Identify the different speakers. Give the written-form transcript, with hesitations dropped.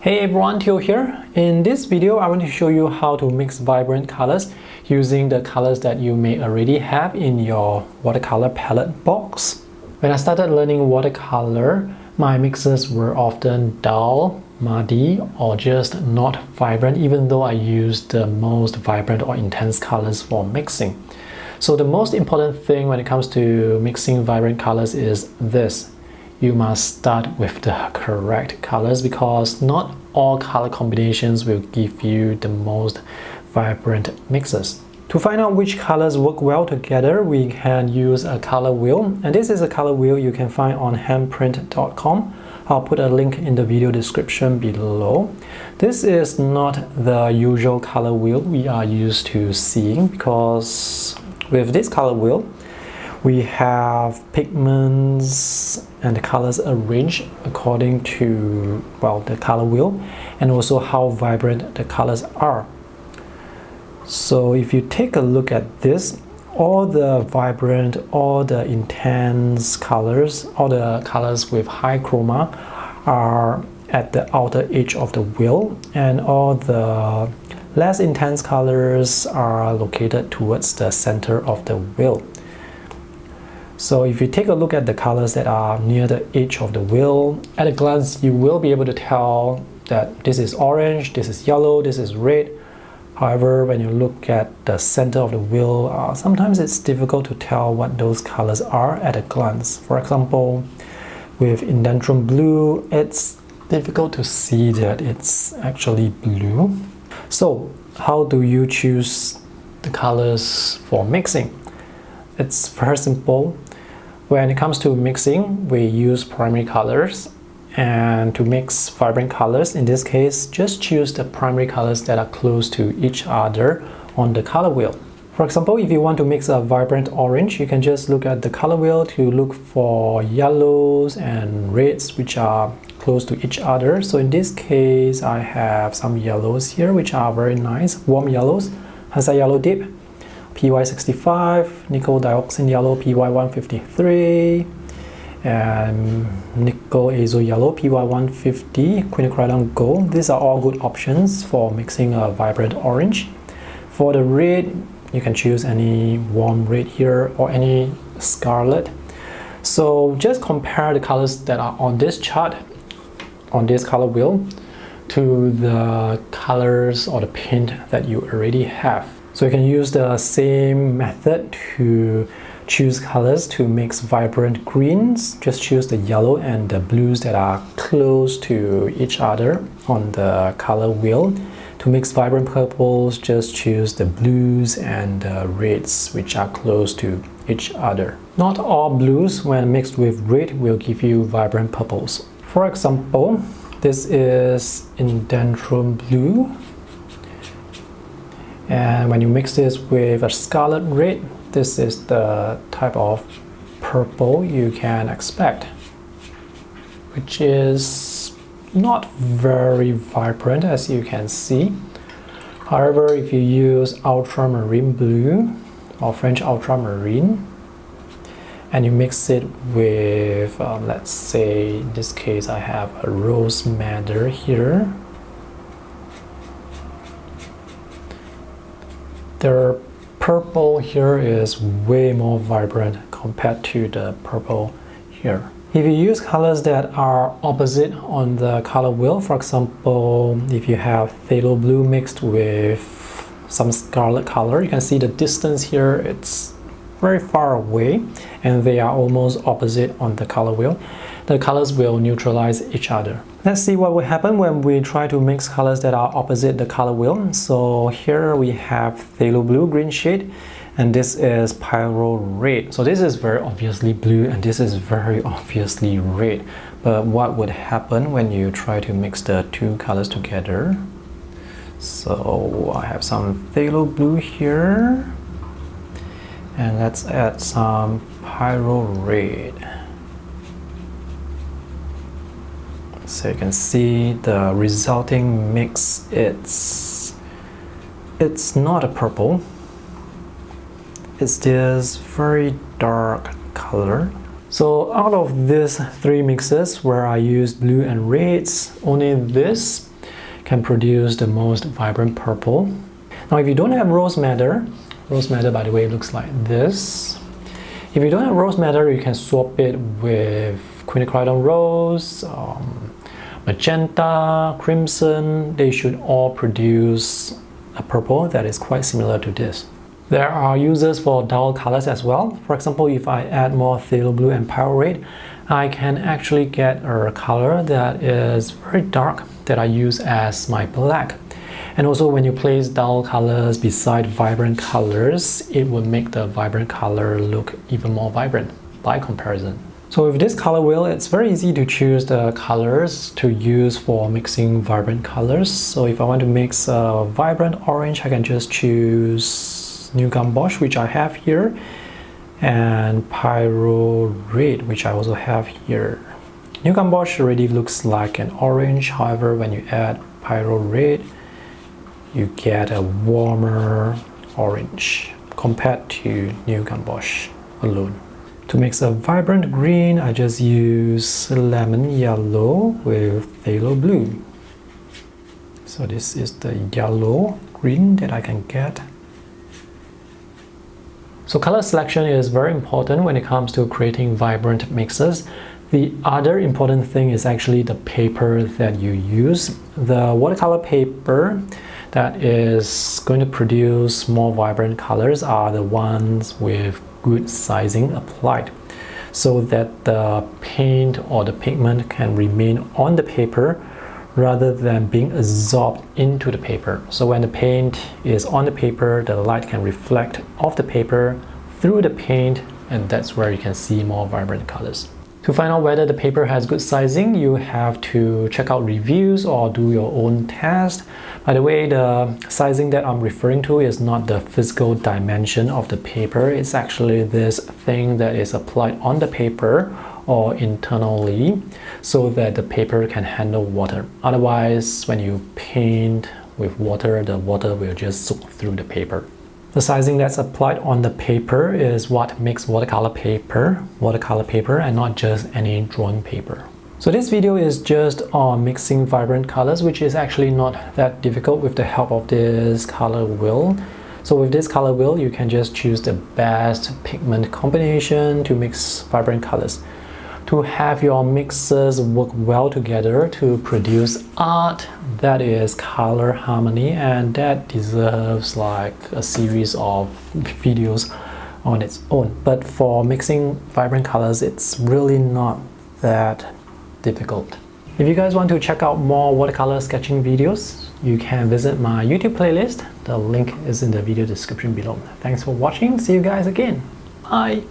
Speaker 1: Hey everyone, Theo here. In this video, I want to show you how to mix vibrant colors using the colors that you may already have in your watercolor palette box. When I started learning watercolor, my mixes were often dull, muddy, or just not vibrant, even though I used the most vibrant or intense colors for mixing. So the most important thing when it comes to mixing vibrant colors is this. You must start with the correct colors because not all color combinations will give you the most vibrant mixes. To find out which colors work well together, we can use a color wheel, and this is a color wheel you can find on handprint.com. I'll put a link in the video description below. This is not the usual color wheel we are used to seeing because with this color wheel, we have pigments and the colors arranged according to, well, the color wheel and also how vibrant the colors are. So if you take a look at this, all the vibrant, all the intense colors, all the colors with high chroma are at the outer edge of the wheel, and all the less intense colors are located towards the center of the wheel. So if you take a look at the colors that are near the edge of the wheel, at a glance you will be able to tell that this is orange, this is yellow, this is red. However, when you look at the center of the wheel, sometimes it's difficult to tell what those colors are at a glance. For example, with indentrum blue, it's difficult to see that it's actually blue. So how do you choose the colors for mixing? It's very simple. When it comes to mixing, we use primary colors, and to mix vibrant colors, in this case, just choose the primary colors that are close to each other on the color wheel. For example, if you want to mix a vibrant orange, you can just look at the color wheel to look for yellows and reds which are close to each other. So in this case, I have some yellows here which are very nice, warm yellows, Hansa Yellow Dip, PY65, nickel dioxin yellow PY153, and nickel azo yellow PY150, quinacridone gold. These are all good options for mixing a vibrant orange. For the red, you can choose any warm red here or any scarlet. So just compare the colors that are on this chart, on this color wheel, to the colors or the paint that you already have. So you can use the same method to choose colors to mix vibrant greens. Just choose the yellow and the blues that are close to each other on the color wheel. To mix vibrant purples, just choose the blues and the reds which are close to each other. Not all blues when mixed with red will give you vibrant purples. For example, this is indentrum blue. And when you mix this with a scarlet red, this is the type of purple you can expect, which is not very vibrant as you can see. However, if you use ultramarine blue or French ultramarine and you mix it with, let's say in this case I have a rose madder here, the purple here is way more vibrant compared to the purple here. If you use colors that are opposite on the color wheel, for example, if you have phthalo blue mixed with some scarlet color, you can see the distance here, it's very far away and they are almost opposite on the color wheel. The colors will neutralize each other. Let's see what will happen when we try to mix colors that are opposite the color wheel. So here we have phthalo blue green shade, and this is pyro red. So this is very obviously blue and this is very obviously red. But what would happen when you try to mix the two colors together? So I have some phthalo blue here, and let's add some pyro red. So you can see the resulting mix, it's not a purple, it's this very dark color. So out of these three mixes where I used blue and reds, only this can produce the most vibrant purple. Now if you don't have rose madder by the way looks like this. If you don't have rose madder, you can swap it with quinacridone rose, magenta, crimson. They should all produce a purple that is quite similar to this. There are uses for dull colors as well. For example, if I add more phthalo blue and pyrite, I can actually get a color that is very dark that I use as my black. And also when you place dull colors beside vibrant colors, it will make the vibrant color look even more vibrant by comparison. So with this color wheel, it's very easy to choose the colors to use for mixing vibrant colors. So if I want to mix a vibrant orange, I can just choose New Gamboge, which I have here, and Pyro Red, which I also have here. New Gamboge already looks like an orange, however when you add Pyro Red, you get a warmer orange compared to New Gamboge alone. To mix a vibrant green, I just use lemon yellow with phthalo blue. So this is the yellow green that I can get. So color selection is very important when it comes to creating vibrant mixes. The other important thing is actually the paper that you use. The watercolor paper that is going to produce more vibrant colors are the ones with good sizing applied, so that the paint or the pigment can remain on the paper rather than being absorbed into the paper. So when the paint is on the paper, the light can reflect off the paper through the paint, and that's where you can see more vibrant colors. To find out whether the paper has good sizing, you have to check out reviews or do your own test. By the way, the sizing that I'm referring to is not the physical dimension of the paper. It's actually this thing that is applied on the paper or internally so that the paper can handle water. Otherwise, when you paint with water, the water will just soak through the paper. The sizing that's applied on the paper is what makes watercolor paper and not just any drawing paper. So this video is just on mixing vibrant colors, which is actually not that difficult with the help of this color wheel. So with this color wheel, you can just choose the best pigment combination to mix vibrant colors. To have your mixes work well together to produce art that is color harmony, and that deserves like a series of videos on its own. But for mixing vibrant colors, it's really not that difficult. If you guys want to check out more watercolor sketching videos, you can visit my YouTube playlist. The link is in the video description below. Thanks for watching. See you guys again. Bye.